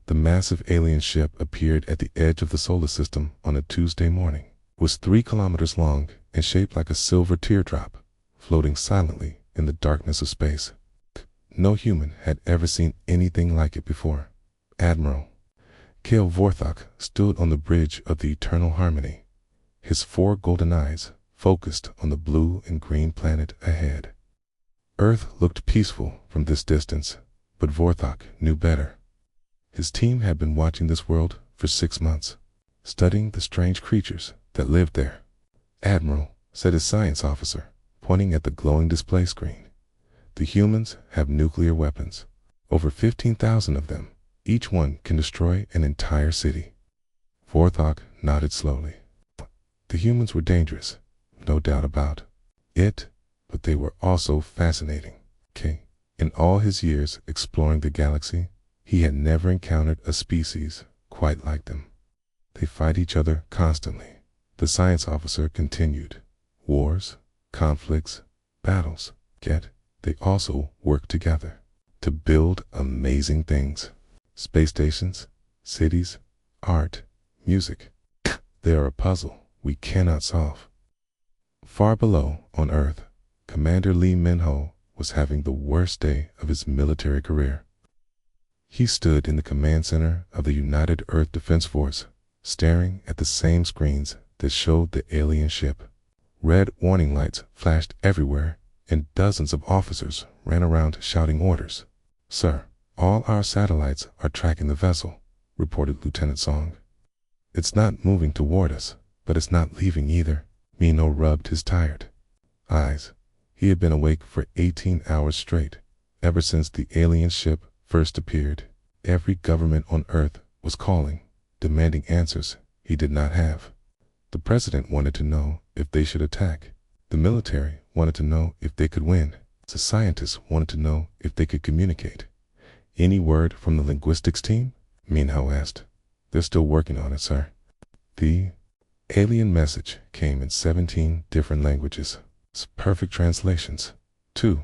The massive alien ship appeared at the edge of the solar system on a Tuesday morning. It was 3 kilometers long and shaped like a silver teardrop, floating silently in the darkness of space. No human had ever seen anything like it before. Admiral Kale Vorthok stood on the bridge of the Eternal Harmony, his 4 golden eyes focused on the blue and green planet ahead. Earth looked peaceful from this distance, but Vorthok knew better. His team had been watching this world for 6 months, studying the strange creatures that lived there. "Admiral," said his science officer, pointing at the glowing display screen, "the humans have nuclear weapons. Over 15,000 of them. Each one can destroy an entire city." Vorthok nodded slowly. The humans were dangerous, no doubt about it, but they were also fascinating. In all his years exploring the galaxy, he had never encountered a species quite like them. "They fight each other constantly," the science officer continued. "Wars, conflicts, battles. Yet they also work together to build amazing things. Space stations, cities, art, music. They are a puzzle we cannot solve." Far below, on Earth, Commander Lee Min-ho was having the worst day of his military career. He stood in the command center of the United Earth Defense Force, staring at the same screens that showed the alien ship. Red warning lights flashed everywhere, and dozens of officers ran around shouting orders. "Sir, all our satellites are tracking the vessel," reported Lieutenant Song. "It's not moving toward us, but it's not leaving either." Mino rubbed his tired eyes. He had been awake for 18 hours straight, ever since the alien ship first appeared. Every government on Earth was calling, demanding answers he did not have. The president wanted to know if they should attack. The military wanted to know if they could win. The scientists wanted to know if they could communicate. "Any word from the linguistics team?" Minho asked. "They're still working on it, sir." The alien message came in 17 different languages. Perfect translations, too.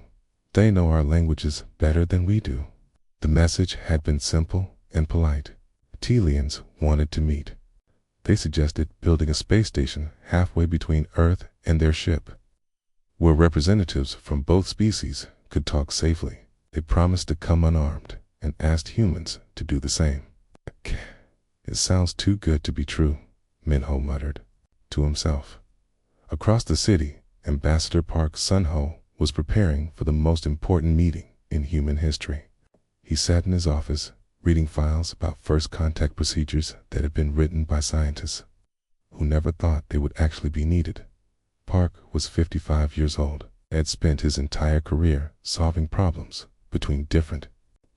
They know our languages better than we do. The message had been simple and polite. Telians wanted to meet. They suggested building a space station halfway between Earth and their ship, where representatives from both species could talk safely. They promised to come unarmed and asked humans to do the same. "It sounds too good to be true," Minho muttered to himself. Across the city, Ambassador Park Sun-ho was preparing for the most important meeting in human history. He sat in his office, reading files about first contact procedures that had been written by scientists who never thought they would actually be needed. Park was 55 years old, had spent his entire career solving problems between different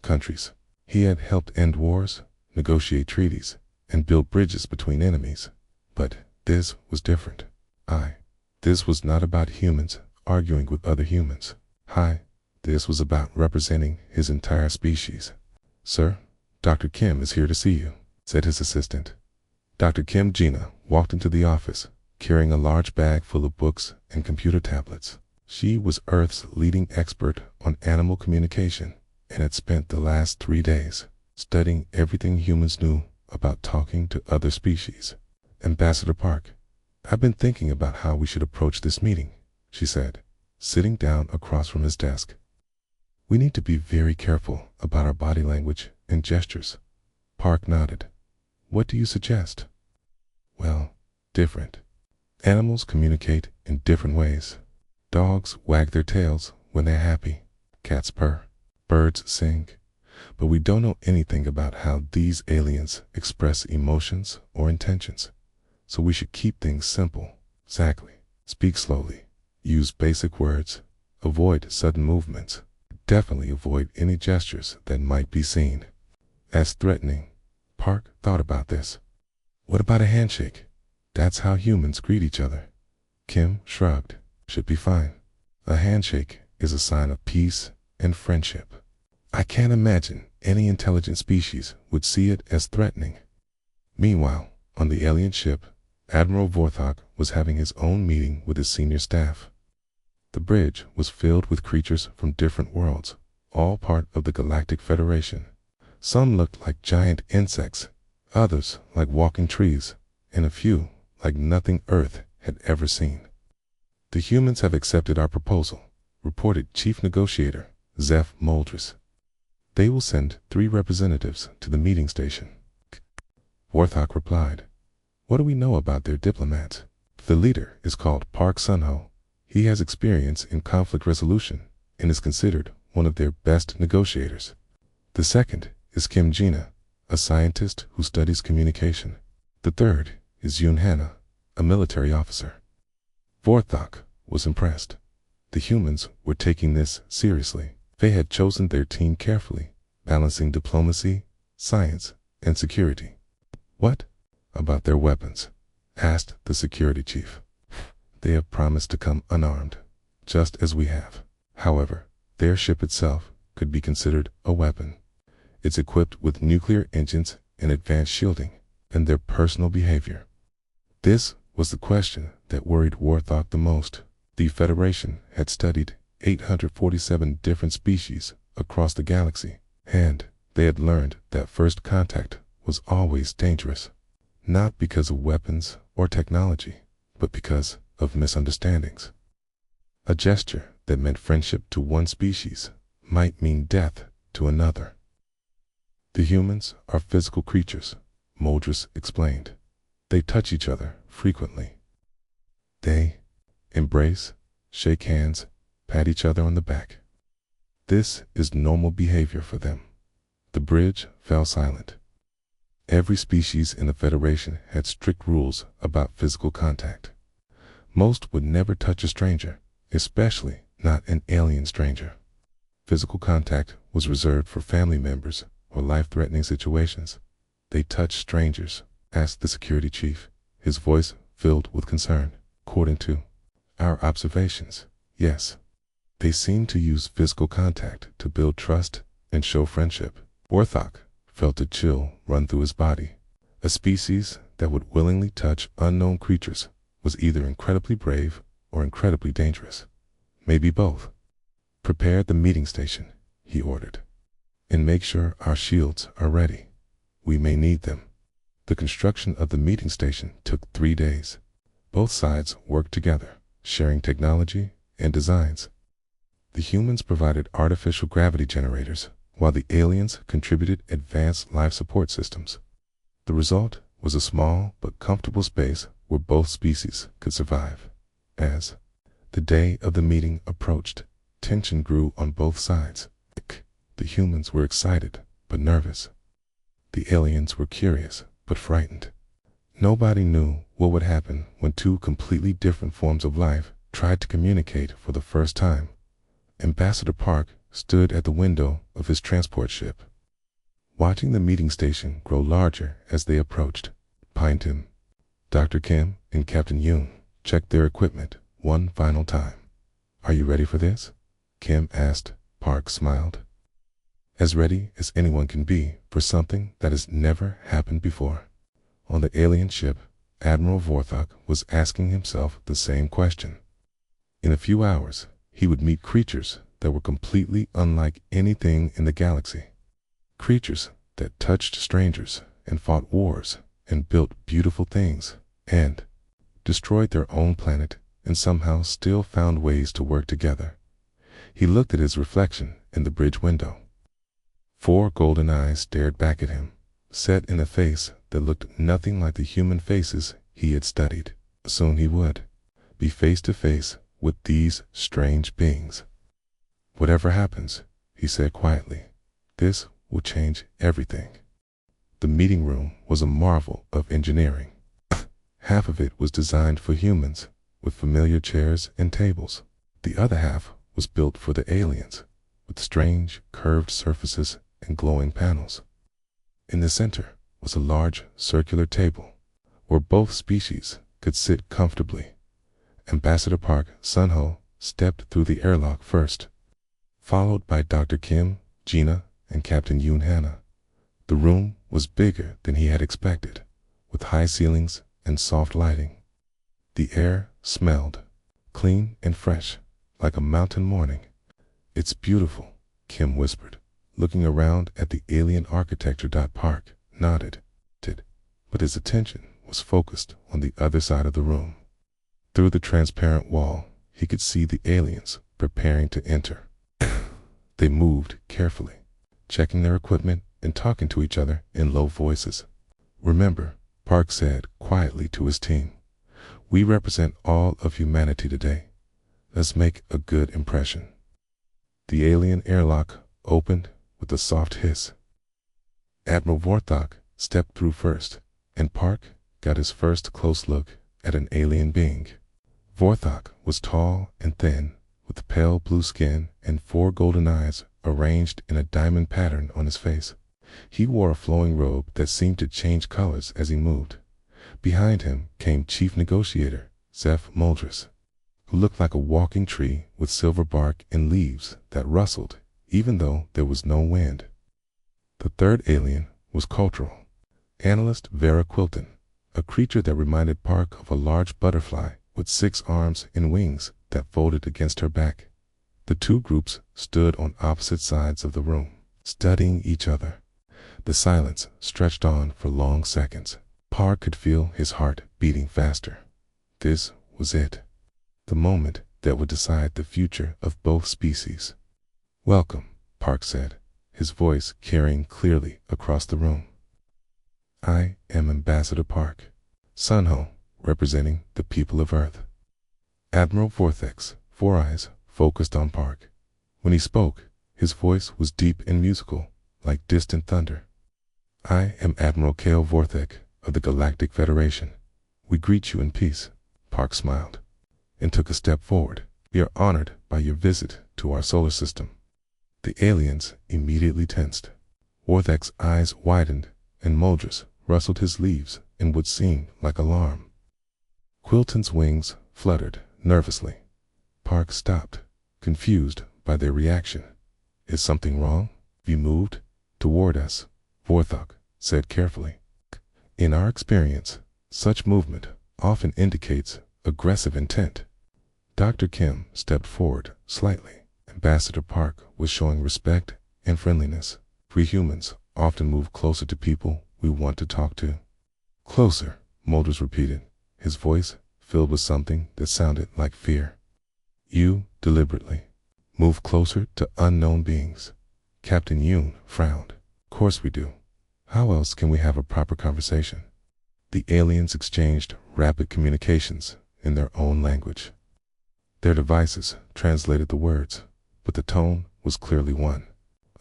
countries. He had helped end wars, negotiate treaties, and build bridges between enemies. But this was different. This was not about humans arguing with other humans. This was about representing his entire species. "Sir, Dr. Kim is here to see you," said his assistant. Dr. Kim Gina walked into the office, carrying a large bag full of books and computer tablets. She was Earth's leading expert on animal communication and had spent the last 3 days studying everything humans knew about talking to other species. "Ambassador Park, I've been thinking about how we should approach this meeting," she said, sitting down across from his desk. "We need to be very careful about our body language and gestures." Park nodded. "What do you suggest?" "Well, different. Animals communicate in different ways. Dogs wag their tails when they're happy. Cats purr. Birds sing. But we don't know anything about how these aliens express emotions or intentions. So we should keep things simple. Exactly. Speak slowly. Use basic words. Avoid sudden movements. Definitely avoid any gestures that might be seen as threatening." Park thought about this. "What about a handshake? That's how humans greet each other." Kim shrugged. "Should be fine. A handshake is a sign of peace and friendship. I can't imagine any intelligent species would see it as threatening." Meanwhile, on the alien ship, Admiral Vorthok was having his own meeting with his senior staff. The bridge was filled with creatures from different worlds, all part of the Galactic Federation. Some looked like giant insects, others like walking trees, and a few like nothing Earth had ever seen. "The humans have accepted our proposal," reported Chief Negotiator Zeph Moldris. "They will send 3 representatives to the meeting station." Warthog replied, "What do we know about their diplomats?" "The leader is called Park Sun-ho. He has experience in conflict resolution and is considered one of their best negotiators. The second is Kim Jina, a scientist who studies communication. The third is Yoon Hana, a military officer." Vorthok was impressed. The humans were taking this seriously. They had chosen their team carefully, balancing diplomacy, science, and security. "What about their weapons?" asked the security chief. "They have promised to come unarmed, just as we have. However, their ship itself could be considered a weapon. It's equipped with nuclear engines and advanced shielding, and their personal behavior." This was the question that worried Warthog the most. The Federation had studied 847 different species across the galaxy, and they had learned that first contact was always dangerous, not because of weapons or technology, but because of misunderstandings. A gesture that meant friendship to one species might mean death to another. "The humans are physical creatures," Moldris explained. "They touch each other frequently. They embrace, shake hands, pat each other on the back. This is normal behavior for them." The bridge fell silent. Every species in the Federation had strict rules about physical contact. Most would never touch a stranger, especially not an alien stranger. Physical contact was reserved for family members or life-threatening situations. "They touch strangers?" asked the security chief, his voice filled with concern. "According to our observations, yes. They seem to use physical contact to build trust and show friendship." Warthog felt a chill run through his body. A species that would willingly touch unknown creatures was either incredibly brave or incredibly dangerous. Maybe both. "Prepare the meeting station," he ordered, "and make sure our shields are ready. We may need them." The construction of the meeting station took 3 days. Both sides worked together, sharing technology and designs. The humans provided artificial gravity generators, while the aliens contributed advanced life support systems. The result was a small but comfortable space where both species could survive. As the day of the meeting approached, tension grew on both sides. The humans were excited but nervous. The aliens were curious but frightened. Nobody knew what would happen when 2 completely different forms of life tried to communicate for the first time. Ambassador Park stood at the window of his transport ship, watching the meeting station grow larger as they approached. Behind him, Dr. Kim and Captain Yoon checked their equipment one final time. "Are you ready for this?" Kim asked. Park smiled. "As ready as anyone can be for something that has never happened before." On the alien ship, Admiral Vorthog was asking himself the same question. In a few hours, he would meet creatures that were completely unlike anything in the galaxy. Creatures that touched strangers and fought wars and built beautiful things and destroyed their own planet and somehow still found ways to work together. He looked at his reflection in the bridge window. 4 golden eyes stared back at him, set in a face that looked nothing like the human faces he had studied. Soon he would be face to face with these strange beings. "Whatever happens," he said quietly, "this will change everything." The meeting room was a marvel of engineering. Half of it was designed for humans, with familiar chairs and tables. The other half was built for the aliens, with strange curved surfaces and glowing panels. In the center was a large circular table, where both species could sit comfortably. Ambassador Park Sun-ho stepped through the airlock first, followed by Dr. Kim, Jina, and Captain Yoon Hana. The room was bigger than he had expected, with high ceilings and soft lighting. The air smelled clean and fresh, like a mountain morning. "It's beautiful," Kim whispered, looking around at the alien architecture. Park nodded, but his attention was focused on the other side of the room. Through the transparent wall, he could see the aliens preparing to enter. They moved carefully, checking their equipment and talking to each other in low voices. "Remember," Park said quietly to his team, "we represent all of humanity today. Let's make a good impression." The alien airlock opened with a soft hiss. Admiral Vorthok stepped through first, and Park got his first close look at an alien being. Vorthok was tall and thin, with pale blue skin and 4 golden eyes arranged in a diamond pattern on his face. He wore a flowing robe that seemed to change colors as he moved. Behind him came Chief Negotiator Zeph Muldris, who looked like a walking tree with silver bark and leaves that rustled even though there was no wind. The third alien was Cultural Analyst Vera Quilton, a creature that reminded Park of a large butterfly with 6 arms and wings that folded against her back. The two groups stood on opposite sides of the room, studying each other. The silence stretched on for long seconds. Park could feel his heart beating faster. This was it, the moment that would decide the future of both species. "Welcome," Park said, his voice carrying clearly across the room. "I am Ambassador Park, Sunho, representing the people of Earth." Admiral Vorthek's 4 eyes focused on Park. When he spoke, his voice was deep and musical, like distant thunder. "I am Admiral Kale Vorthek of the Galactic Federation. We greet you in peace." Park smiled and took a step forward. "We are honored by your visit to our solar system." The aliens immediately tensed. Vorthek's eyes widened, and Muldris rustled his leaves in what seemed like alarm. Quilton's wings fluttered nervously. Park stopped, confused by their reaction. "Is something wrong?" "You moved toward us," Vorthok said carefully. "In our experience, such movement often indicates aggressive intent." Dr. Kim stepped forward slightly. Ambassador Park was showing respect and friendliness. "We humans often move closer to people we want to talk to." "Closer," Muldris repeated, his voice filled with something that sounded like fear. "You, deliberately, move closer to unknown beings." Captain Yoon frowned. "Of course we do. How else can we have a proper conversation?" The aliens exchanged rapid communications in their own language. Their devices translated the words, but the tone was clearly one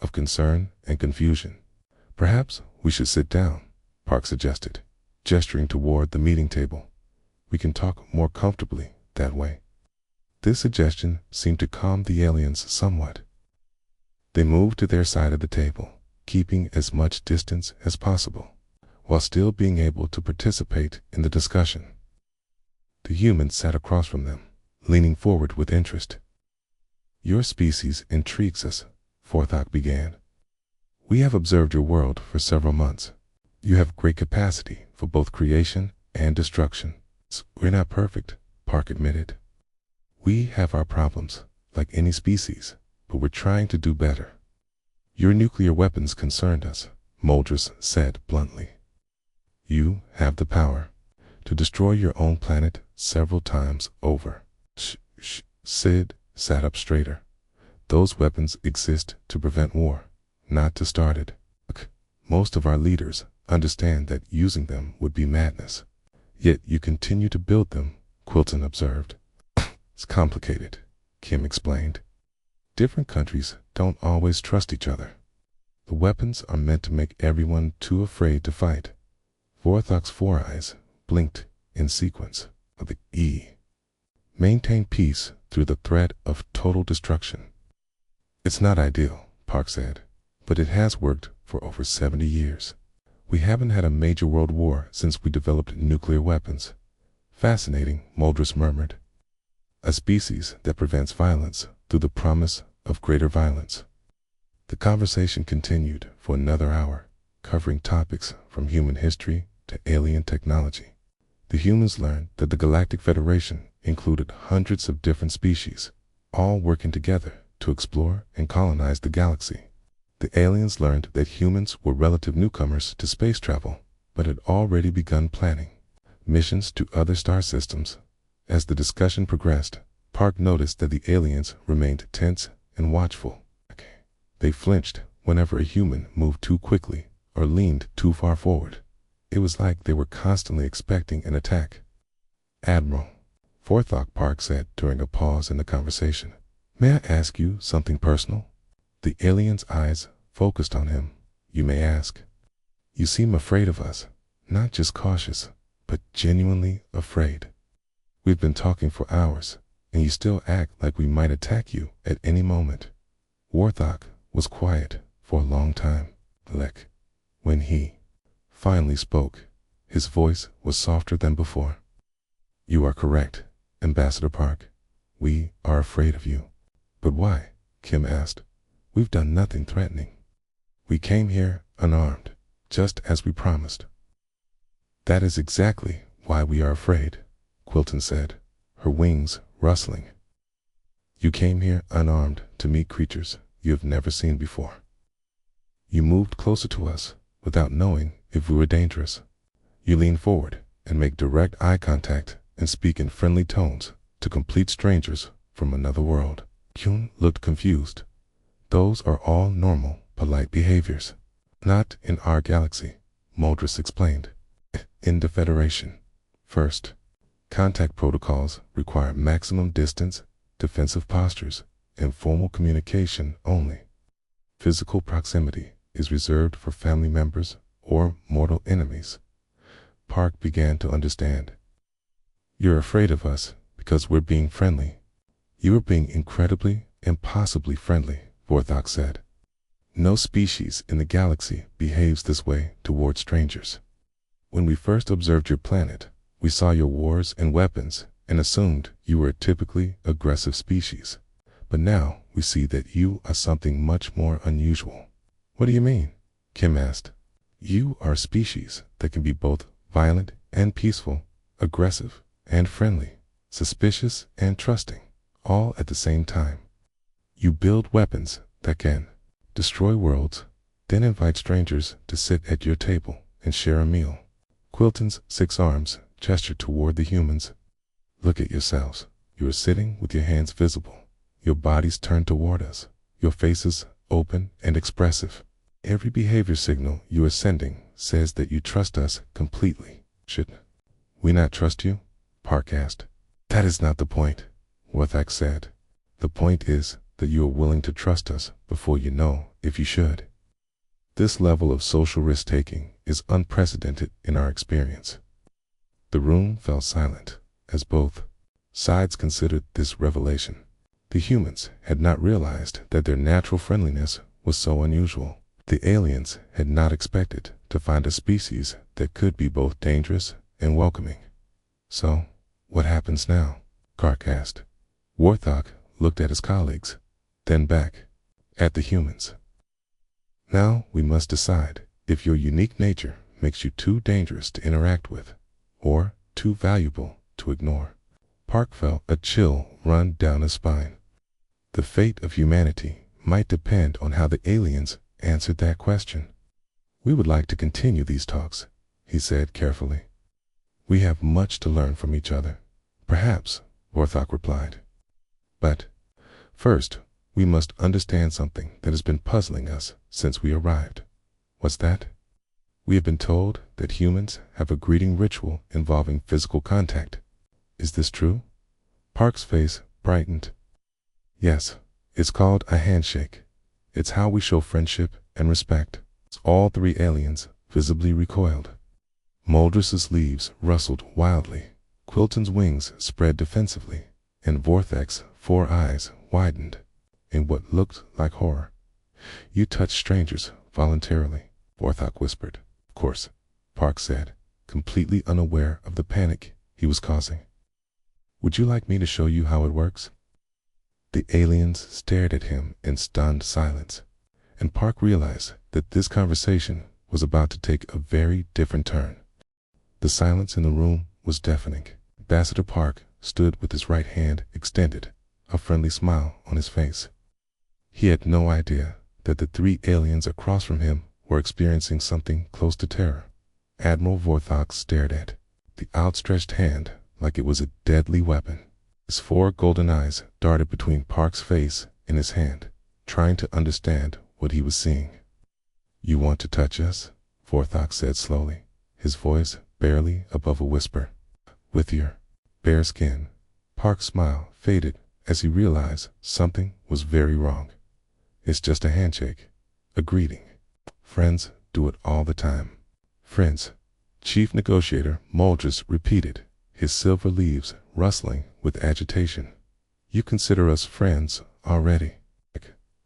of concern and confusion. "Perhaps we should sit down," Park suggested, gesturing toward the meeting table. "We can talk more comfortably that way." This suggestion seemed to calm the aliens somewhat. They moved to their side of the table, keeping as much distance as possible, while still being able to participate in the discussion. The humans sat across from them, leaning forward with interest. "Your species intrigues us," Vorthok began. "We have observed your world for several months. You have great capacity for both creation and destruction." "We're not perfect," Park admitted. "We have our problems, like any species, but we're trying to do better." "Your nuclear weapons concerned us," Muldris said bluntly. "You have the power to destroy your own planet several times over." Sid sat up straighter. "Those weapons exist to prevent war, not to start it. Most of our leaders understand that using them would be madness. Yet you continue to build them," Quilton observed. "It's complicated," Kim explained. "Different countries don't always trust each other. The weapons are meant to make everyone too afraid to fight." Vorthok's 4 eyes blinked in sequence of the E. "Maintain peace through the threat of total destruction." "It's not ideal," Park said, "but it has worked for over 70 years. We haven't had a major world war since we developed nuclear weapons." "Fascinating," Muldris murmured. "A species that prevents violence through the promise of greater violence." The conversation continued for another hour, covering topics from human history to alien technology. The humans learned that the Galactic Federation included hundreds of different species, all working together to explore and colonize the galaxy. The aliens learned that humans were relative newcomers to space travel, but had already begun planning missions to other star systems. As the discussion progressed, Park noticed that the aliens remained tense and watchful. They flinched whenever a human moved too quickly or leaned too far forward. It was like they were constantly expecting an attack. "Admiral," Forthok, Park said during a pause in the conversation, "may I ask you something personal?" The alien's eyes focused on him. "You may ask." "You seem afraid of us, not just cautious, but genuinely afraid. We've been talking for hours, and you still act like we might attack you at any moment." Warthog was quiet for a long time. When he finally spoke, his voice was softer than before. "You are correct, Ambassador Park. We are afraid of you." "But why?" Kim asked. "We've done nothing threatening. We came here unarmed, just as we promised." "That is exactly why we are afraid," Quilton said, her wings rustling. "You came here unarmed to meet creatures you have never seen before. You moved closer to us without knowing if we were dangerous. You lean forward and make direct eye contact and speak in friendly tones to complete strangers from another world." Kyun looked confused. "Those are all normal, polite behaviors." "Not in our galaxy," Moldris explained. "In the Federation. First, contact protocols require maximum distance, defensive postures, and formal communication only. Physical proximity is reserved for family members or mortal enemies." Park began to understand. "You're afraid of us because we're being friendly." "You are being incredibly, impossibly friendly," Vorthok said. "No species in the galaxy behaves this way toward strangers. When we first observed your planet, we saw your wars and weapons and assumed you were a typically aggressive species. But now we see that you are something much more unusual." "What do you mean?" Kim asked. "You are a species that can be both violent and peaceful, aggressive and friendly, suspicious and trusting, all at the same time. You build weapons that can destroy worlds, then invite strangers to sit at your table and share a meal." Quilton's 6 arms gestured toward the humans. "Look at yourselves. You are sitting with your hands visible, your bodies turned toward us, your faces open and expressive. Every behavior signal you are sending says that you trust us completely." "Should we not trust you?" Park asked. "That is not the point," Warthak said. "The point is that you are willing to trust us before you know if you should. This level of social risk-taking is unprecedented in our experience." The room fell silent as both sides considered this revelation. The humans had not realized that their natural friendliness was so unusual. The aliens had not expected to find a species that could be both dangerous and welcoming. "So, what happens now?" Kark asked. Warthog looked at his colleagues, then back at the humans. "Now we must decide if your unique nature makes you too dangerous to interact with, or too valuable to ignore." Park felt a chill run down his spine. The fate of humanity might depend on how the aliens answered that question. "We would like to continue these talks," he said carefully. "We have much to learn from each other." "Perhaps," Warthog replied. "But first, we must understand something that has been puzzling us since we arrived." "What's that?" "We have been told that humans have a greeting ritual involving physical contact. Is this true?" Park's face brightened. "Yes, it's called a handshake. It's how we show friendship and respect." All 3 aliens visibly recoiled. Moldris's leaves rustled wildly, Quilton's wings spread defensively, and Vorthak's 4 eyes widened in what looked like horror. "You touch strangers voluntarily," Vorthak whispered. "Of course," Park said, completely unaware of the panic he was causing. "Would you like me to show you how it works?" The aliens stared at him in stunned silence, and Park realized that this conversation was about to take a very different turn. The silence in the room was deafening. Ambassador Park stood with his right hand extended, a friendly smile on his face. He had no idea that the three aliens across from him were experiencing something close to terror. Admiral Vorthok stared at the outstretched hand like it was a deadly weapon. His four golden eyes darted between Park's face and his hand, trying to understand what he was seeing. "You want to touch us?" Vorthok said slowly, his voice barely above a whisper. "With your bare skin." Park's smile faded as he realized something was very wrong. "It's just a handshake, a greeting. Friends do it all the time." "Friends," Chief Negotiator Muldris repeated, his silver leaves rustling with agitation. "You consider us friends already?"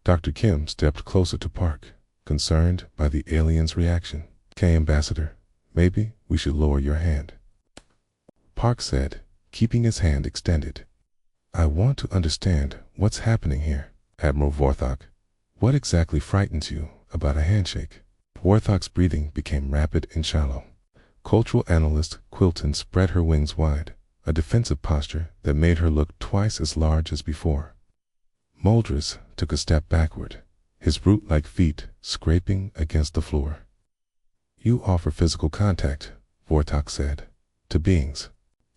Dr. Kim stepped closer to Park, concerned by the alien's reaction. "Okay, Ambassador, maybe we should lower your hand," Park said, keeping his hand extended. "I want to understand what's happening here, Admiral Vorthok. What exactly frightens you about a handshake?" Vorthok's breathing became rapid and shallow. Cultural analyst Quilton spread her wings wide, a defensive posture that made her look twice as large as before. Muldris took a step backward, his root-like feet scraping against the floor. "You offer physical contact," Vorthok said, "to beings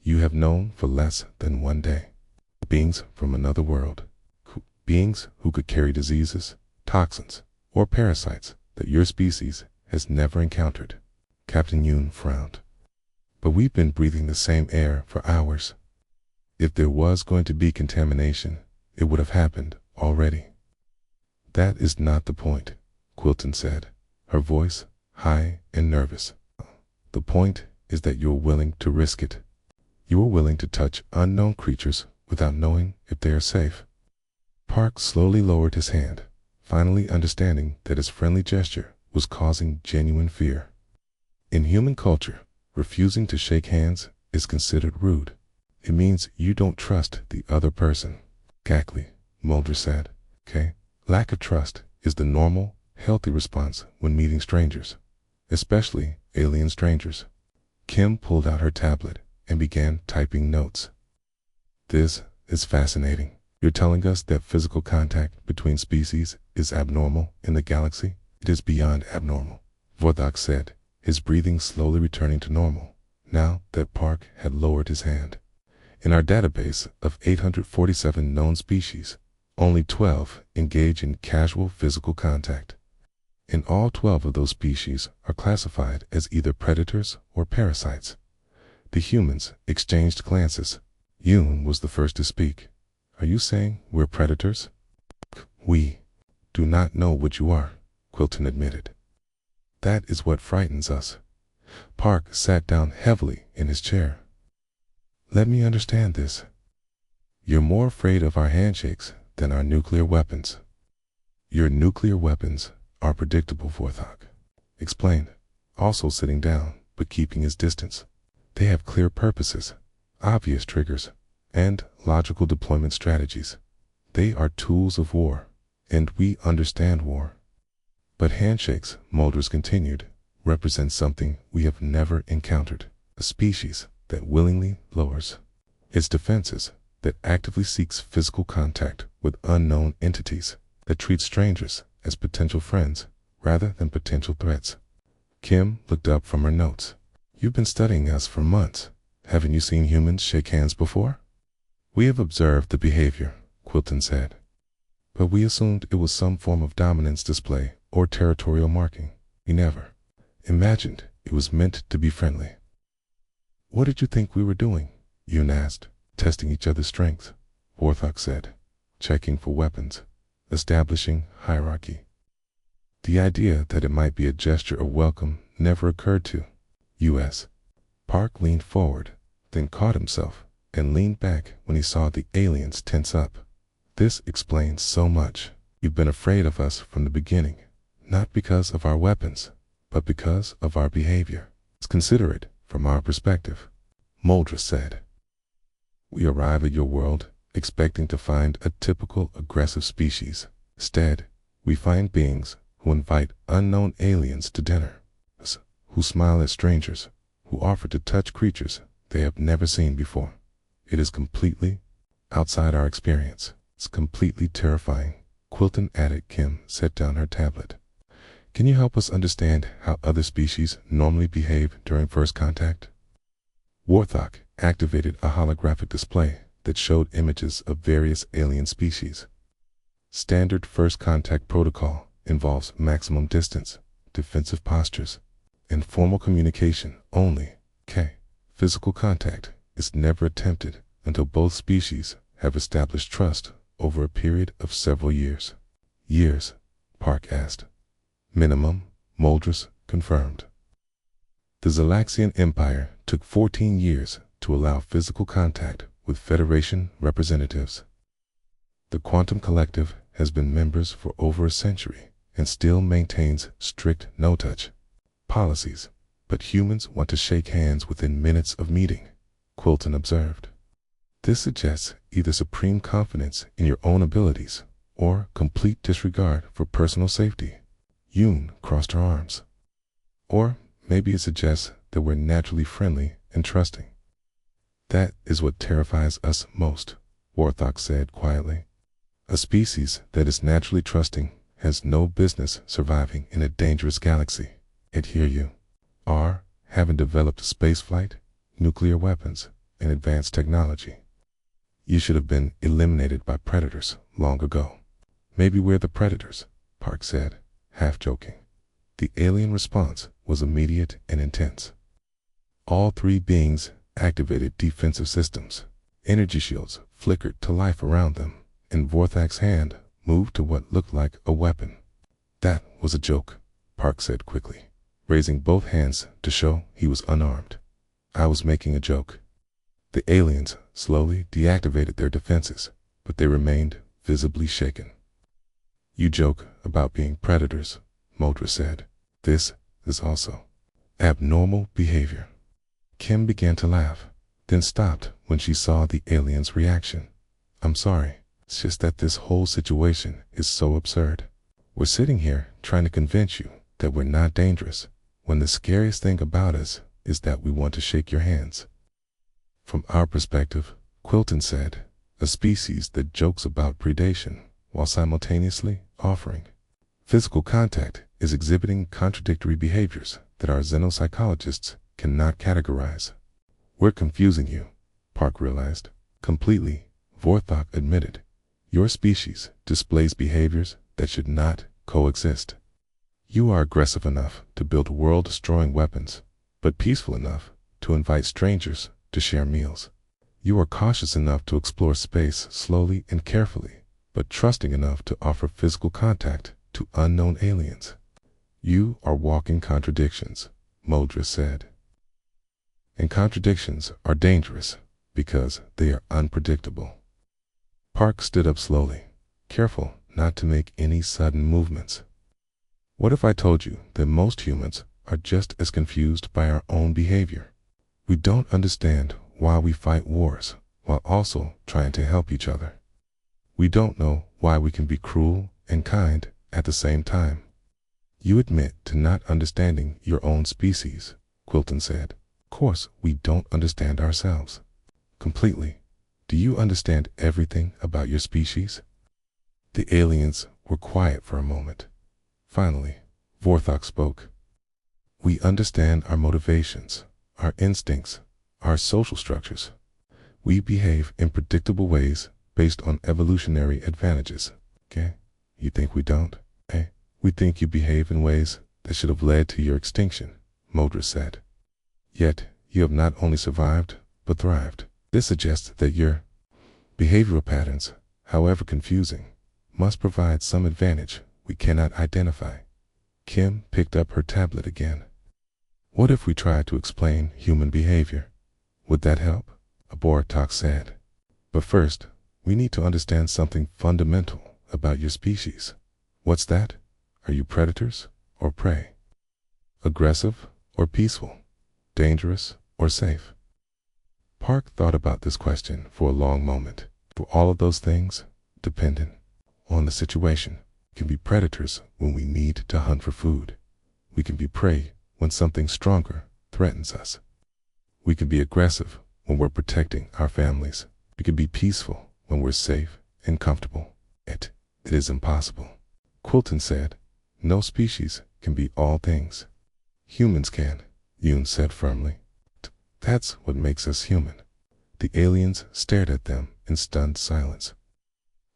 you have known for less than one day. Beings from another world. Beings who could carry diseases, toxins, or parasites that your species has never encountered." Captain Yoon frowned. "But we've been breathing the same air for hours. If there was going to be contamination, it would have happened already." "That is not the point," Quilton said, her voice high and nervous. "The point is that you're willing to risk it. You are willing to touch unknown creatures without knowing if they are safe." Park slowly lowered his hand, finally understanding that his friendly gesture was causing genuine fear. In human culture, refusing to shake hands is considered rude. It means you don't trust the other person. "Exactly," Mulder said. "Okay. Lack of trust is the normal, healthy response when meeting strangers, especially alien strangers." Kim pulled out her tablet and began typing notes. "This is fascinating. You're telling us that physical contact between species is abnormal in the galaxy?" "It is beyond abnormal," Vorthok said, his breathing slowly returning to normal, now that Park had lowered his hand. "In our database of 847 known species, only 12 engage in casual physical contact. And all 12 of those species are classified as either predators or parasites." The humans exchanged glances. Yoon was the first to speak. "Are you saying we're predators?" "We do not know what you are," Quilton admitted. "That is what frightens us." Park sat down heavily in his chair. "Let me understand this. You're more afraid of our handshakes than our nuclear weapons." "Your nuclear weapons are predictable," Vorthok explained, also sitting down but keeping his distance. "They have clear purposes, obvious triggers, and logical deployment strategies. They are tools of war, and we understand war. But handshakes," Mulders continued, "represent something we have never encountered. A species that willingly lowers its defenses, that actively seeks physical contact with unknown entities, that treats strangers as potential friends rather than potential threats." Kim looked up from her notes. "You've been studying us for months. Haven't you seen humans shake hands before?" "We have observed the behavior," Quilton said, "but we assumed it was some form of dominance display or territorial marking. We never imagined it was meant to be friendly." "What did you think we were doing?" Yoon asked. "Testing each other's strength," Vorthok said, "checking for weapons, establishing hierarchy." The idea that it might be a gesture of welcome never occurred to U.S. Park leaned forward, then caught himself, and leaned back when he saw the aliens tense up. "This explains so much. You've been afraid of us from the beginning, not because of our weapons, but because of our behavior. Let's consider it from our perspective," Muldris said. "We arrive at your world expecting to find a typical aggressive species. Instead, we find beings who invite unknown aliens to dinner, who smile at strangers, who offer to touch creatures they have never seen before. It is completely outside our experience. It's completely terrifying," Quilton added. Kim set down her tablet. Can you help us understand how other species normally behave during first contact? Warthog activated a holographic display that showed images of various alien species. Standard first contact protocol involves maximum distance, defensive postures, and formal communication only. Physical contact is never attempted until both species have established trust over a period of several years. Years? Park asked. Minimum, Muldrus confirmed. The Zalaxian Empire took 14 years to allow physical contact with Federation representatives. The Quantum Collective has been members for over a century and still maintains strict no-touch policies, but humans want to shake hands within minutes of meeting, Quilton observed. This suggests either supreme confidence in your own abilities or complete disregard for personal safety. Yoon crossed her arms. Or maybe it suggests that we're naturally friendly and trusting. That is what terrifies us most, Warthog said quietly. A species that is naturally trusting has no business surviving in a dangerous galaxy. It hear you. Having developed spaceflight, nuclear weapons, and advanced technology. You should have been eliminated by predators long ago. Maybe we're the predators, Park said, half joking. The alien response was immediate and intense. All three beings activated defensive systems. Energy shields flickered to life around them, and Vorthag's hand moved to what looked like a weapon. That was a joke, Park said quickly, raising both hands to show he was unarmed. I was making a joke. The aliens slowly deactivated their defenses, but they remained visibly shaken. You joke about being predators, Muldrus said. This is also abnormal behavior. Kim began to laugh, then stopped when she saw the alien's reaction. I'm sorry, it's just that this whole situation is so absurd. We're sitting here trying to convince you that we're not dangerous, when the scariest thing about us is that we want to shake your hands. From our perspective, Quilton said, a species that jokes about predation while simultaneously offering physical contact is exhibiting contradictory behaviors that our xenopsychologists cannot categorize. We're confusing you, Park realized. Completely, Vorthog admitted. Your species displays behaviors that should not coexist. You are aggressive enough to build world-destroying weapons, but peaceful enough to invite strangers to share meals. You are cautious enough to explore space slowly and carefully, but trusting enough to offer physical contact to unknown aliens. You are walking contradictions, Muldrus said. And contradictions are dangerous because they are unpredictable. Park stood up slowly, careful not to make any sudden movements. What if I told you that most humans are just as confused by our own behavior? We don't understand why we fight wars while also trying to help each other. We don't know why we can be cruel and kind at the same time. You admit to not understanding your own species, Quilton said. Of course, we don't understand ourselves completely. Do you understand everything about your species? The aliens were quiet for a moment. Finally, Vorthog spoke. We understand our motivations, our instincts, our social structures. We behave in predictable ways based on evolutionary advantages. Okay? You think we don't? We think you behave in ways that should have led to your extinction, Muldrus said. Yet, you have not only survived, but thrived. This suggests that your behavioral patterns, however confusing, must provide some advantage we cannot identify. Kim picked up her tablet again. What if we tried to explain human behavior? Would that help? Vorthog said. But first, we need to understand something fundamental about your species. What's that? Are you predators or prey? Aggressive or peaceful? Dangerous or safe? Park thought about this question for a long moment. For all of those things, dependent on the situation, we can be predators when we need to hunt for food. We can be prey when something stronger threatens us. We can be aggressive when we're protecting our families. We can be peaceful when we're safe and comfortable. It is impossible. Quilton said, no species can be all things. Humans can, Yoon said firmly. That's what makes us human. The aliens stared at them in stunned silence.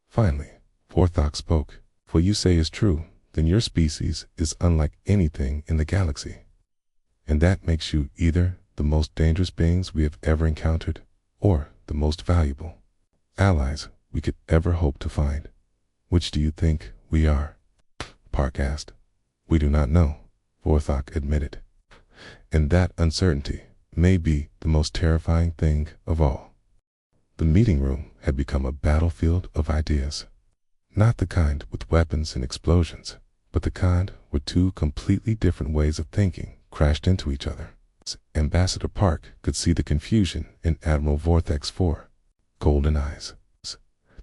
Finally, Vorthok spoke. If what you say is true, then your species is unlike anything in the galaxy. And that makes you either the most dangerous beings we have ever encountered, or the most valuable allies we could ever hope to find. Which do you think we are? Park asked. We do not know, Vorthok admitted. And that uncertainty may be the most terrifying thing of all. The meeting room had become a battlefield of ideas. Not the kind with weapons and explosions, but the kind where two completely different ways of thinking crashed into each other. Ambassador Park could see the confusion in Admiral Vorthok's golden eyes.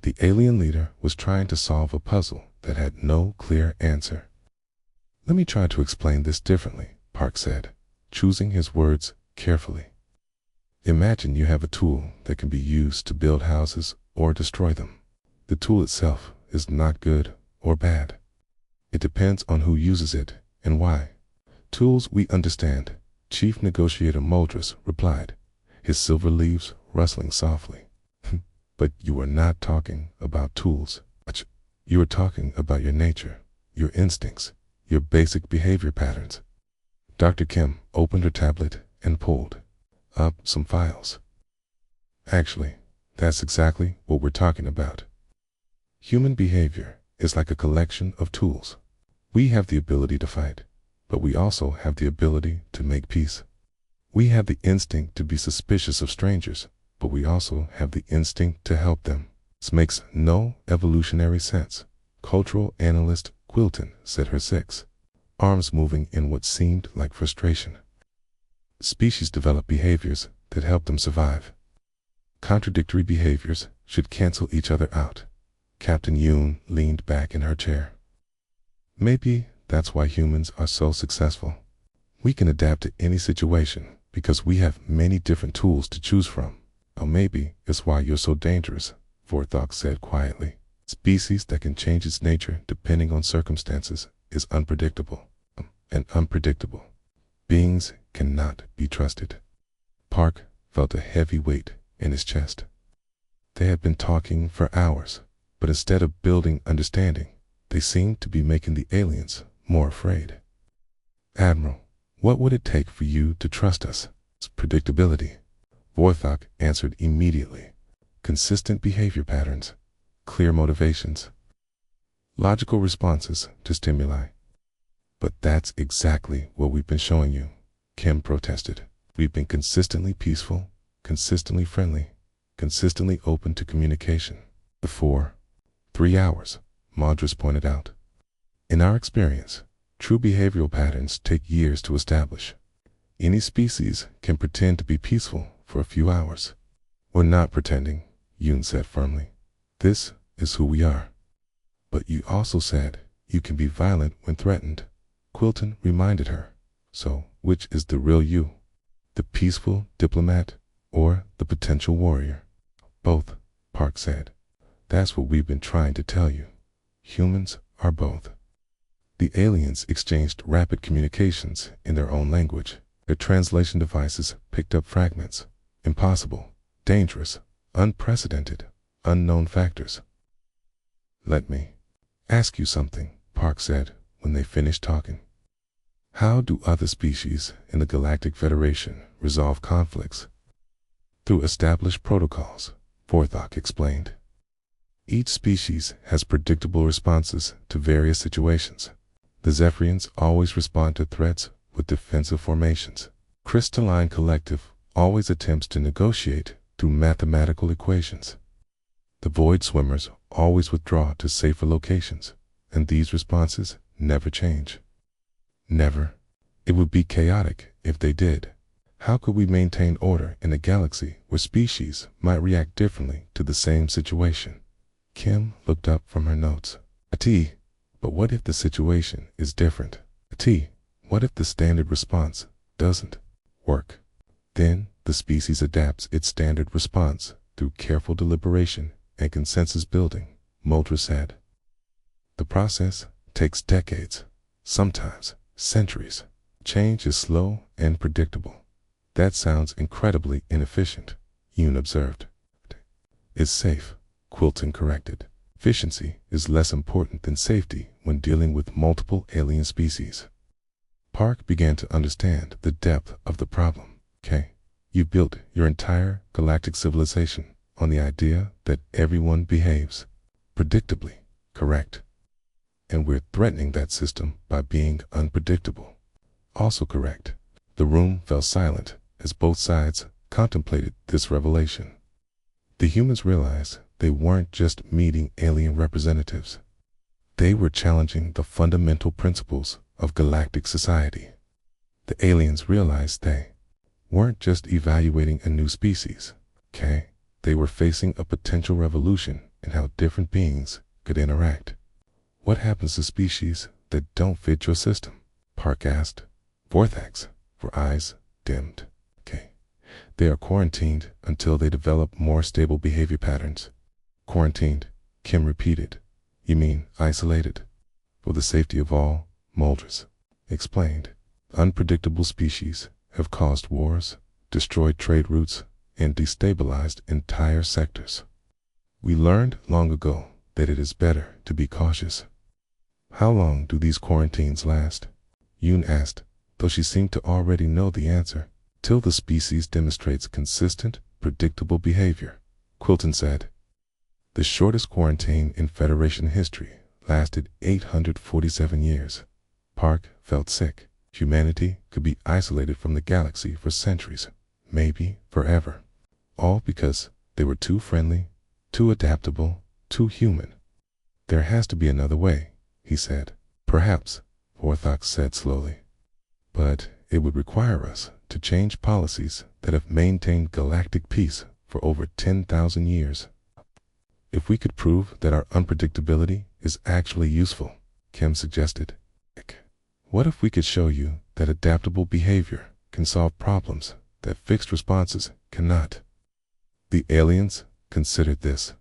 The alien leader was trying to solve a puzzle that had no clear answer. Let me try to explain this differently, Park said, choosing his words carefully. Imagine you have a tool that can be used to build houses or destroy them. The tool itself is not good or bad. It depends on who uses it and why. Tools we understand, Chief Negotiator Muldras replied, his silver leaves rustling softly. But you are not talking about tools. You are talking about your nature, your instincts, your basic behavior patterns. Dr. Kim opened her tablet and pulled up some files. Actually, that's exactly what we're talking about. Human behavior is like a collection of tools. We have the ability to fight, but we also have the ability to make peace. We have the instinct to be suspicious of strangers, but we also have the instinct to help them. This makes no evolutionary sense, cultural analyst Quilton said, her arms moving in what seemed like frustration. Species develop behaviors that help them survive. Contradictory behaviors should cancel each other out. Captain Yoon leaned back in her chair. Maybe that's why humans are so successful. We can adapt to any situation because we have many different tools to choose from. Or maybe it's why you're so dangerous, Vorthok said quietly. Species that can change its nature depending on circumstances is unpredictable. And unpredictable beings cannot be trusted. Park felt a heavy weight in his chest. They had been talking for hours, but instead of building understanding, they seemed to be making the aliens more afraid. Admiral, what would it take for you to trust us? Predictability, Vorthok answered immediately. Consistent behavior patterns, clear motivations, logical responses to stimuli. But that's exactly what we've been showing you, Kim protested. We've been consistently peaceful, consistently friendly, consistently open to communication. For 3 hours, Muldras pointed out. In our experience, true behavioral patterns take years to establish. Any species can pretend to be peaceful for a few hours. We're not pretending, Yoon said firmly. This is who we are. But you also said you can be violent when threatened, Quilton reminded her. So, which is the real you? The peaceful diplomat or the potential warrior? Both, Park said. That's what we've been trying to tell you. Humans are both. The aliens exchanged rapid communications in their own language. Their translation devices picked up fragments. Impossible, dangerous, unprecedented, unknown factors. Let me ask you something, Park said when they finished talking. How do other species in the Galactic Federation resolve conflicts? Through established protocols, Vorthok explained. Each species has predictable responses to various situations. The Zephyrians always respond to threats with defensive formations. Crystalline Collective always attempts to negotiate through mathematical equations. The Void Swimmers always withdraw to safer locations, and these responses never change. Never. It would be chaotic if they did. How could we maintain order in a galaxy where species might react differently to the same situation? Kim looked up from her notes. But what if the situation is different? What if the standard response doesn't work? Then the species adapts its standard response through careful deliberation and consensus building, Muldras said. The process takes decades, sometimes centuries. Change is slow and predictable. That sounds incredibly inefficient, Yoon observed. It's safe, Quilton corrected. Efficiency is less important than safety when dealing with multiple alien species. Park began to understand the depth of the problem. Okay, you built your entire galactic civilization on the idea that everyone behaves predictably, correct? And we're threatening that system by being unpredictable. Also correct. The room fell silent as both sides contemplated this revelation. The humans realized they weren't just meeting alien representatives. They were challenging the fundamental principles of galactic society. The aliens realized they weren't just evaluating a new species, okay? They were facing a potential revolution in how different beings could interact. What happens to species that don't fit your system? Park asked. Vorthax, for eyes dimmed. Okay. They are quarantined until they develop more stable behavior patterns. Quarantined, Kim repeated. You mean isolated? For the safety of all, Mulders explained. Unpredictable species have caused wars, destroyed trade routes, and destabilized entire sectors. We learned long ago that it is better to be cautious. How long do these quarantines last? Yoon asked, though she seemed to already know the answer. Till the species demonstrates consistent, predictable behavior, Quilton said. The shortest quarantine in Federation history lasted 847 years. Park felt sick. Humanity could be isolated from the galaxy for centuries, maybe forever. All because they were too friendly, too adaptable, too human. There has to be another way, he said. Perhaps, Vorthax said slowly. But it would require us to change policies that have maintained galactic peace for over 10,000 years. If we could prove that our unpredictability is actually useful, Kim suggested. What if we could show you that adaptable behavior can solve problems that fixed responses cannot? The aliens considered this.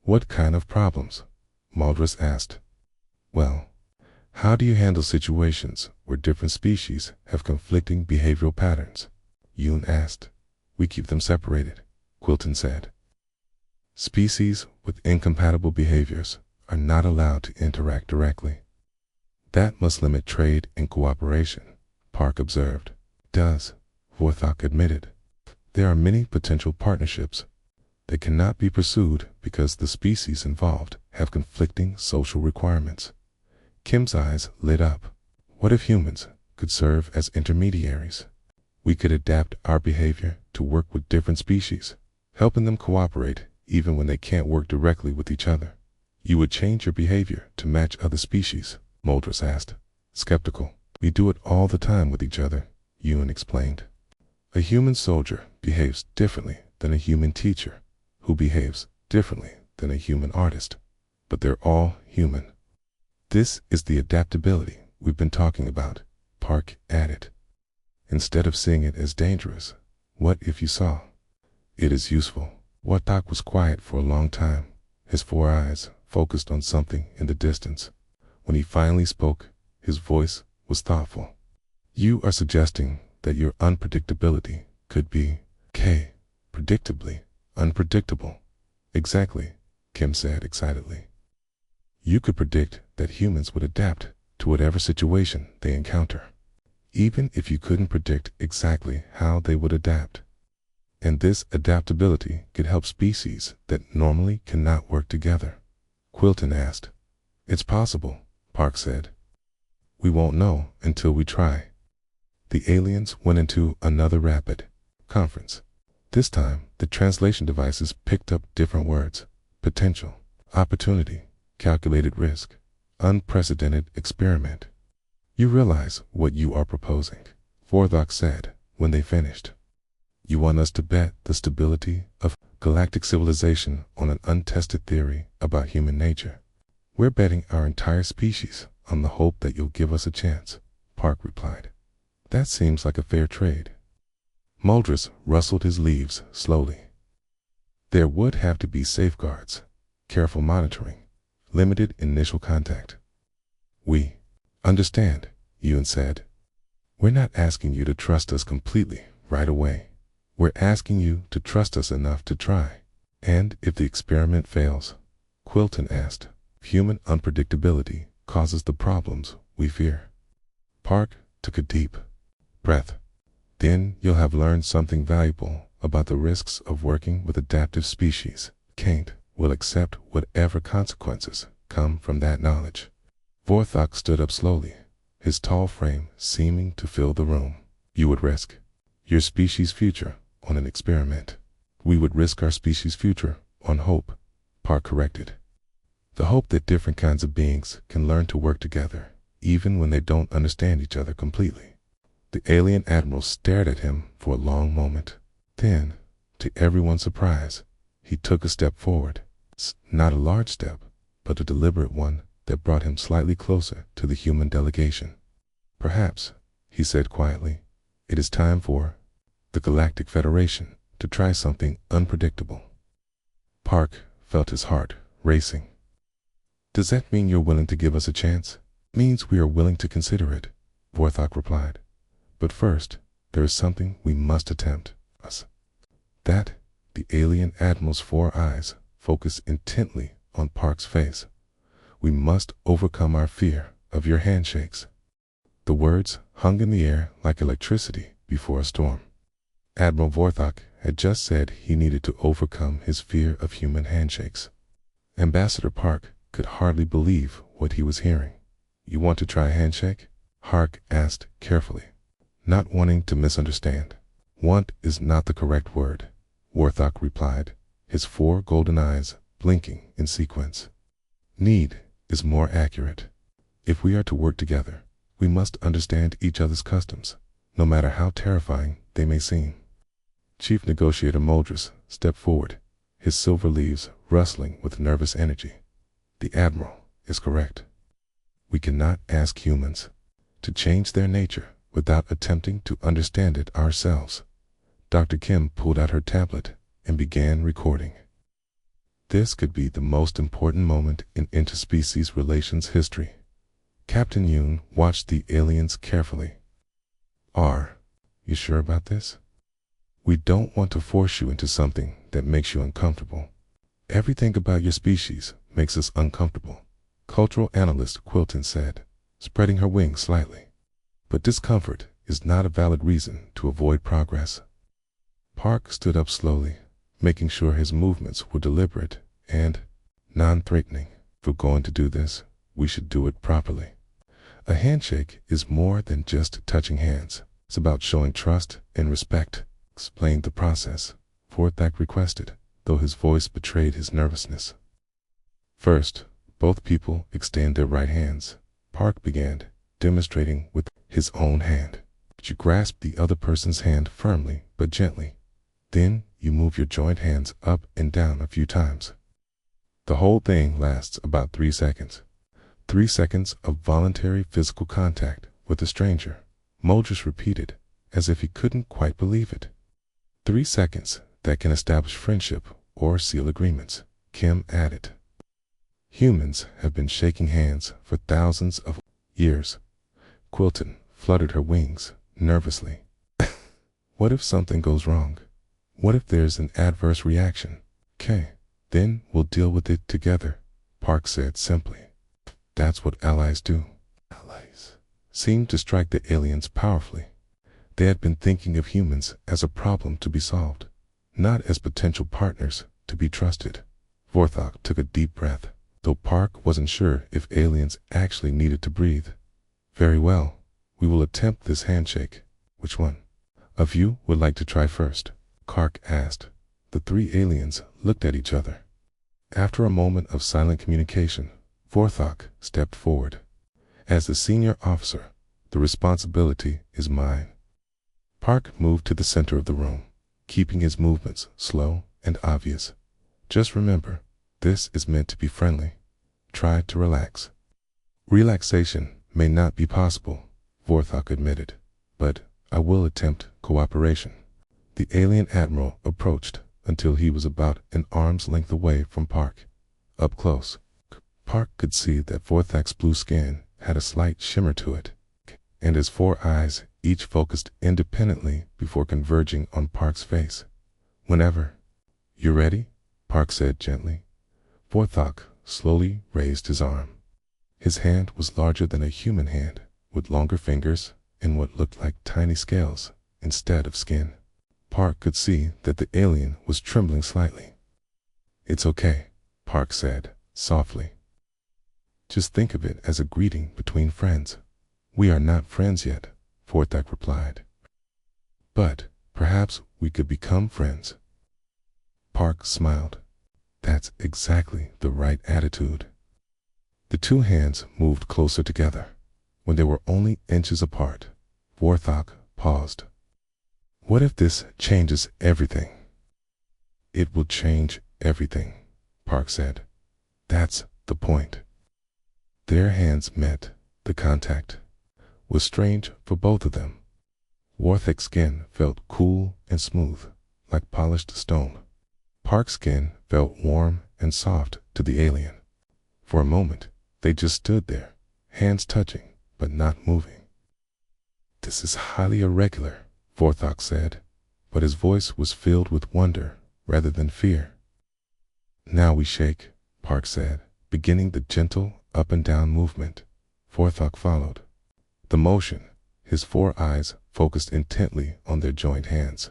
What kind of problems? Mulders asked. Well, how do you handle situations where different species have conflicting behavioral patterns? Yoon asked. We keep them separated, Quilton said. Species with incompatible behaviors are not allowed to interact directly. That must limit trade and cooperation, Park observed. Does, Vorthax admitted. There are many potential partnerships that cannot be pursued because the species involved have conflicting social requirements. Kim's eyes lit up. What if humans could serve as intermediaries? We could adapt our behavior to work with different species, helping them cooperate even when they can't work directly with each other. You would change your behavior to match other species, Mulders asked, skeptical. We do it all the time with each other, Yoon explained. A human soldier behaves differently than a human teacher, who behaves differently than a human artist, but they're all human. This is the adaptability we've been talking about, Park added. Instead of seeing it as dangerous, what if you saw it as useful? Vorthax was quiet for a long time, his 4 eyes focused on something in the distance. When he finally spoke, his voice was thoughtful. You are suggesting that your unpredictability could be, predictably unpredictable. Exactly, Kim said excitedly. You could predict that humans would adapt to whatever situation they encounter, even if you couldn't predict exactly how they would adapt. And this adaptability could help species that normally cannot work together. Quilton asked. It's possible, Park said. We won't know until we try. The aliens went into another rapid conference. This time, the translation devices picked up different words: potential, opportunity, calculated risk, unprecedented experiment. You realize what you are proposing, Vorthax said when they finished. You want us to bet the stability of galactic civilization on an untested theory about human nature. We're betting our entire species on the hope that you'll give us a chance, Park replied. That seems like a fair trade. Mulders rustled his leaves slowly. There would have to be safeguards, careful monitoring, limited initial contact. We understand, Yun said. We're not asking you to trust us completely right away. We're asking you to trust us enough to try. And if the experiment fails, Quilton asked, human unpredictability causes the problems we fear. Park took a deep breath. Then you'll have learned something valuable about the risks of working with adaptive species. Kent will accept whatever consequences come from that knowledge. Vorthok stood up slowly, his tall frame seeming to fill the room. You would risk your species' future on an experiment. We would risk our species' future on hope, Park corrected. The hope that different kinds of beings can learn to work together, even when they don't understand each other completely. The alien admiral stared at him for a long moment. Then, to everyone's surprise, he took a step forward. Not a large step, but a deliberate one that brought him slightly closer to the human delegation. Perhaps, he said quietly, it is time for the Galactic Federation to try something unpredictable. Park felt his heart racing. Does that mean you're willing to give us a chance? Means we are willing to consider it, Vorthok replied. But first, there is something we must attempt. That, the alien admiral's 4 eyes focused intently on Park's face. We must overcome our fear of your handshakes. The words hung in the air like electricity before a storm. Admiral Vorthok had just said he needed to overcome his fear of human handshakes. Ambassador Park could hardly believe what he was hearing. You want to try a handshake? Hark asked carefully, not wanting to misunderstand. Want is not the correct word, Vorthok replied, his 4 golden eyes blinking in sequence. Need is more accurate. If we are to work together, we must understand each other's customs, no matter how terrifying they may seem. Chief Negotiator Moldris stepped forward, his silver leaves rustling with nervous energy. The Admiral is correct. We cannot ask humans to change their nature without attempting to understand it ourselves. Dr. Kim pulled out her tablet and began recording. This could be the most important moment in interspecies relations history. Captain Yoon watched the aliens carefully. Are you sure about this? We don't want to force you into something that makes you uncomfortable. Everything about your species makes us uncomfortable, cultural analyst Quilton said, spreading her wings slightly. But discomfort is not a valid reason to avoid progress. Park stood up slowly, making sure his movements were deliberate and non-threatening. If we're going to do this, we should do it properly. A handshake is more than just touching hands. It's about showing trust and respect, explained the process, Vorthok requested, though his voice betrayed his nervousness. First, both people extend their right hands. Park began, demonstrating with his own hand. You grasp the other person's hand firmly but gently. Then you move your joint hands up and down a few times. The whole thing lasts about 3 seconds. 3 seconds of voluntary physical contact with a stranger, Moldris repeated, as if he couldn't quite believe it. 3 seconds that can establish friendship or seal agreements, Kim added. Humans have been shaking hands for thousands of years. Quilton fluttered her wings nervously. What if something goes wrong? What if there's an adverse reaction? Okay, then we'll deal with it together, Park said simply. That's what allies do. Allies seemed to strike the aliens powerfully. They had been thinking of humans as a problem to be solved, not as potential partners to be trusted. Vorthok took a deep breath, though Park wasn't sure if aliens actually needed to breathe. Very well, we will attempt this handshake. Which one of you would like to try first? Kark asked. The 3 aliens looked at each other. After a moment of silent communication, Vorthok stepped forward. As the senior officer, the responsibility is mine. Park moved to the center of the room, keeping his movements slow and obvious. Just remember, this is meant to be friendly. Try to relax. Relaxation may not be possible, Vorthok admitted, but I will attempt cooperation. The alien admiral approached until he was about an arm's length away from Park. Up close, Park could see that Vorthok's blue skin had a slight shimmer to it, and his 4 eyes each focused independently before converging on Park's face. "Whenever you're ready," Park said gently. Vorthok slowly raised his arm. His hand was larger than a human hand, with longer fingers and what looked like tiny scales instead of skin. Park could see that the alien was trembling slightly. "It's okay," Park said softly. "Just think of it as a greeting between friends." "We are not friends yet," Vorthok replied. "But perhaps we could become friends." Park smiled. "That's exactly the right attitude." The two hands moved closer together. When they were only inches apart, Vorthok paused. "What if this changes everything?" "It will change everything," Park said. "That's the point." Their hands met. The contact was strange for both of them. Vorthok's skin felt cool and smooth, like polished stone. Park's skin felt warm and soft to the alien. For a moment, they just stood there, hands touching, but not moving. "This is highly irregular," Vorthok said, but his voice was filled with wonder rather than fear. "Now we shake," Park said, beginning the gentle up and down movement. Vorthok followed. The motion, his 4 eyes focused intently on their joined hands.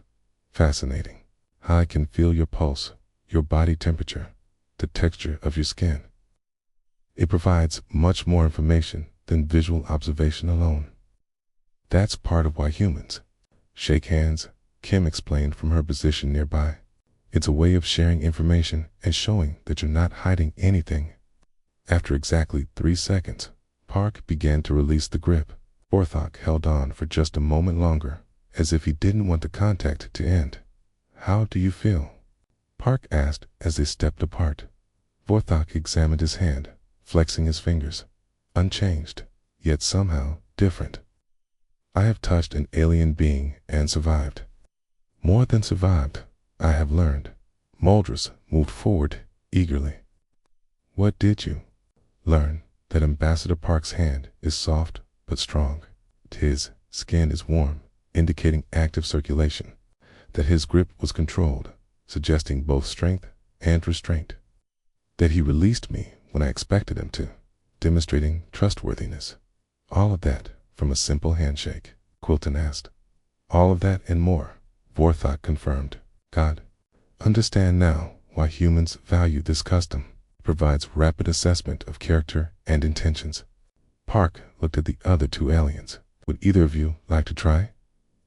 "Fascinating. How I can feel your pulse, your body temperature, the texture of your skin. It provides much more information than visual observation alone." "That's part of why humans shake hands," Kim explained from her position nearby. "It's a way of sharing information and showing that you're not hiding anything." After exactly 3 seconds, Park began to release the grip. Vorthok held on for just a moment longer, as if he didn't want the contact to end. "How do you feel?" Park asked as they stepped apart. Vorthok examined his hand, flexing his fingers. "Unchanged, yet somehow different. I have touched an alien being and survived. More than survived, I have learned." Moldris moved forward eagerly. "What did you learn?" "That Ambassador Park's hand is soft but strong. His skin is warm, indicating active circulation. That his grip was controlled, suggesting both strength and restraint. That he released me when I expected him to, demonstrating trustworthiness." "All of that from a simple handshake?" Quilton asked. "All of that and more," Vorthok confirmed. "God, understand now why humans value this custom. It provides rapid assessment of character and intentions." Park looked at the other two aliens. "Would either of you like to try?"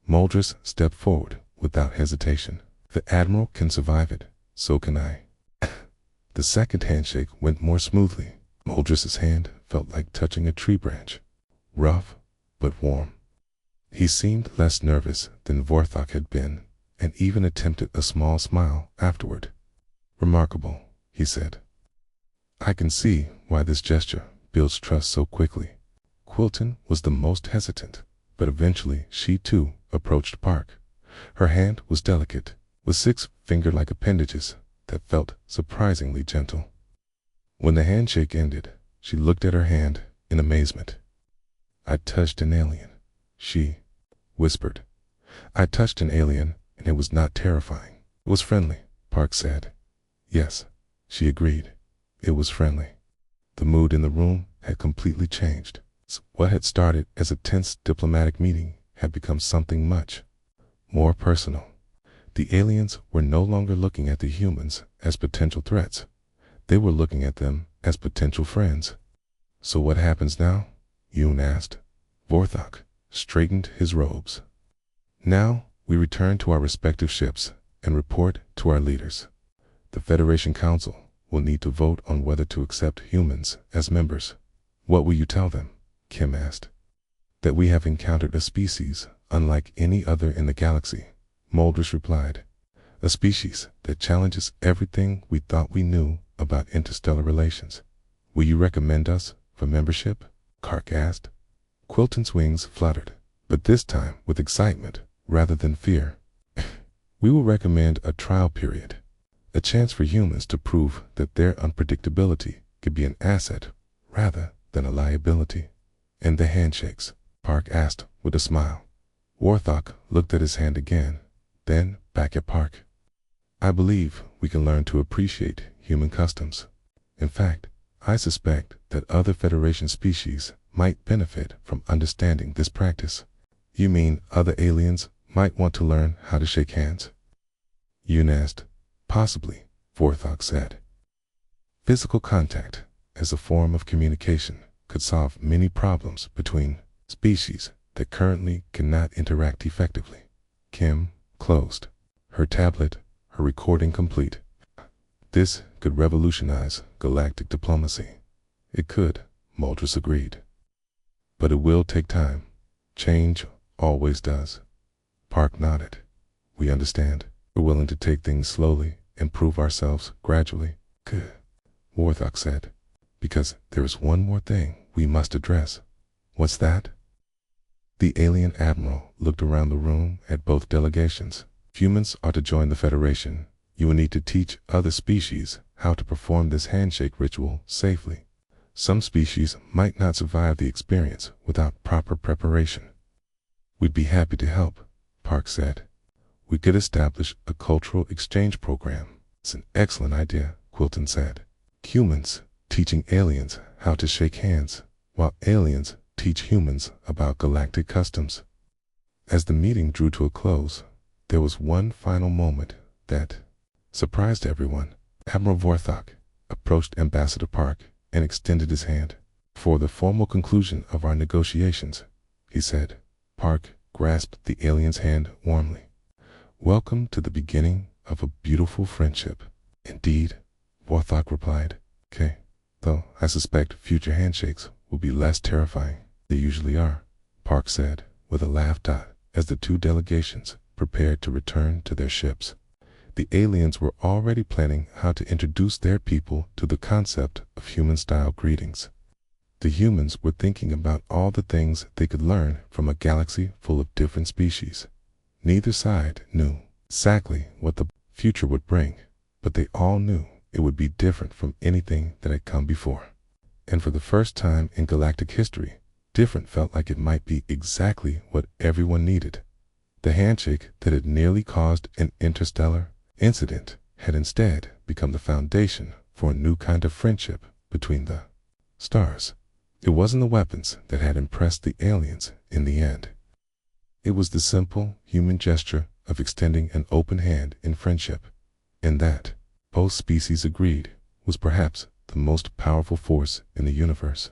Moldris stepped forward without hesitation. "The Admiral can survive it, so can I." The second handshake went more smoothly. Moldris's hand felt like touching a tree branch, rough but warm. He seemed less nervous than Vorthok had been, and even attempted a small smile afterward. "Remarkable," he said. "I can see why this gesture builds trust so quickly." Quilton was the most hesitant, but eventually she too approached Park. Her hand was delicate, with 6 finger-like appendages that felt surprisingly gentle. When the handshake ended, she looked at her hand in amazement. "I touched an alien," she whispered. "I touched an alien, and it was not terrifying. It was friendly," Park said. "Yes," she agreed. "It was friendly." The mood in the room had completely changed. What had started as a tense diplomatic meeting had become something much more personal. The aliens were no longer looking at the humans as potential threats. They were looking at them as potential friends. "So what happens now?" Yoon asked. Vorthok straightened his robes. "Now we return to our respective ships and report to our leaders. The Federation Council will need to vote on whether to accept humans as members." "What will you tell them?" Kim asked. "That we have encountered a species unlike any other in the galaxy," Moldris replied. "A species that challenges everything we thought we knew about interstellar relations." "Will you recommend us for membership?" Kark asked. Quilton's wings fluttered, but this time with excitement rather than fear. "We will recommend a trial period, a chance for humans to prove that their unpredictability could be an asset rather than a liability." And the handshakes? Park asked with a smile. Warthog looked at his hand again, then back at Park. I believe we can learn to appreciate human customs. In fact, I suspect that other Federation species might benefit from understanding this practice. You mean other aliens might want to learn how to shake hands? Yoon asked. Possibly, Warthog said. Physical contact, as a form of communication, could solve many problems between species that currently cannot interact effectively. Kim closed her tablet, her recording complete. This could revolutionize galactic diplomacy. It could, Muldris agreed. But it will take time. Change always does. Park nodded. We understand. We're willing to take things slowly and prove ourselves gradually. Good, Warthog said. Because there is one more thing we must address. What's that? The alien admiral looked around the room at both delegations. If humans are to join the Federation, you will need to teach other species how to perform this handshake ritual safely. Some species might not survive the experience without proper preparation. We'd be happy to help, Park said. We could establish a cultural exchange program. It's an excellent idea, Quilton said. Humans teaching aliens how to shake hands, while aliens teach humans about galactic customs. As the meeting drew to a close, there was one final moment that surprised everyone. Admiral Warthog approached Ambassador Park and extended his hand. For the formal conclusion of our negotiations, he said. Park grasped the alien's hand warmly. Welcome to the beginning of a beautiful friendship. Indeed, Warthog replied. Okay, though I suspect future handshakes will be less terrifying. They usually are, Park said with a laugh. As the two delegations prepared to return to their ships, the aliens were already planning how to introduce their people to the concept of human-style greetings. The humans were thinking about all the things they could learn from a galaxy full of different species. Neither side knew exactly what the future would bring, but they all knew it would be different from anything that had come before. And for the first time in galactic history, different felt like it might be exactly what everyone needed. The handshake that had nearly caused an interstellar incident had instead become the foundation for a new kind of friendship between the stars. It wasn't the weapons that had impressed the aliens in the end. It was the simple human gesture of extending an open hand in friendship, and that, both species agreed, was perhaps the most powerful force in the universe.